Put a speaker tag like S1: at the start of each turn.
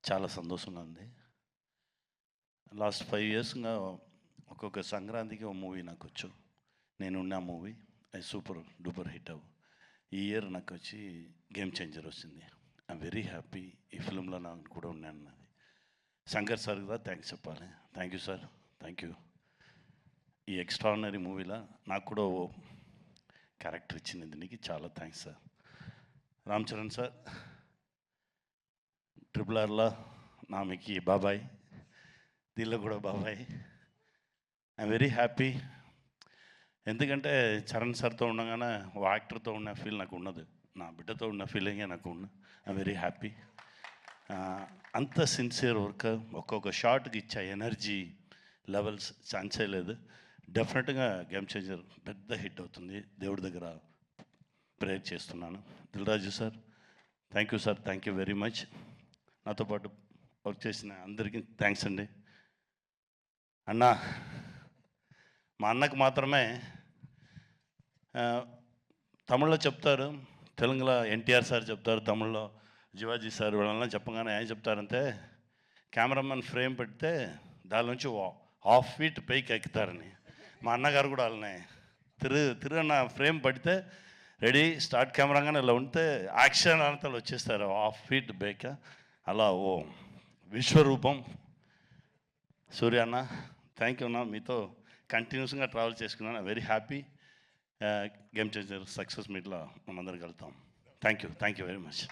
S1: చాలా సంతోషంగా ఉంది. లాస్ట్ 5 ఇయర్స్‌గా ఒక్కొక్క సంక్రాంతికి ఒక మూవీ నాకొచ్చు. నేనున్న మూవీ అది సూపర్ డూపర్ హిట్ అవ్వు. ఈ ఇయర్ నాకొచ్చి గేమ్ చేంజర్ వచ్చింది. ఐయామ్ వెరీ హ్యాపీ ఈ ఫిల్మ్‌లో నేను కూడా ఉన్నానన్నది. శంకర్ సార్ కూడా థ్యాంక్స్ చెప్పాలి. Thank you sir. Thank you. ఈ ఎక్స్ట్రాఆర్డినరీ మూవీలో నాకు కూడా ఓ క్యారెక్టర్ ఇచ్చింది దీనికి చాలా thanks sir. Ram Charan sir triple ఆర్‌లో నామికి బాబాయ్, దీనిలో కూడా బాబాయ్. I'm very happy. ఎందుకంటే చరణ్ సార్తో ఉండగానే ఓ యాక్టర్తో ఉన్న ఫీల్ నాకు ఉన్నది. నా బిడ్డతో ఉన్న ఫీలింగే నాకు ఉన్న. I'm very happy. అంత సిన్సియర్ వర్క్, ఒక్కొక్క షాట్కి ఇచ్చే ఎనర్జీ లెవెల్స్ ఛాన్సే లేదు. డెఫినెట్గా గేమ్ చేంజర్ పెద్ద హిట్ అవుతుంది. దేవుడి దగ్గర ప్రేయర్ చేస్తున్నాను. Dil Raju sir thank you sir. Thank you very much. నాతో పాటు వర్క్ చేసిన అందరికీ థ్యాంక్స్ అండి. అన్నా, మా అన్నకు మాత్రమే తమిళ్లో చెప్తారు, తెలుగులో ఎన్టీఆర్ సార్ చెప్తారు, తమిళ్లో శివాజీ సార్ వాళ్ళని చెప్పగానే ఏం చెప్తారంటే కెమెరామెన్ ఫ్రేమ్ పెడితే దాని నుంచి హాఫ్ ఫీట్ పైకి ఎక్కుతారని. మా అన్నగారు కూడా వాళ్ళనే తిరుగన్న ఫ్రేమ్ పడితే రెడీ స్టార్ట్ కెమెరాగానే ఇలా ఉంటే యాక్షన్ అంతలు వచ్చేస్తారు హాఫ్ ఫీట్ బైక్. అలా ఓ విశ్వరూపం సూర్య అన్న. థ్యాంక్ యూ అన్న. మీతో కంటిన్యూస్గా ట్రావెల్ చేసుకున్నాను. Very happy. Game changer success మీట్లో మనందరికి వెళ్తాం. Thank you very much.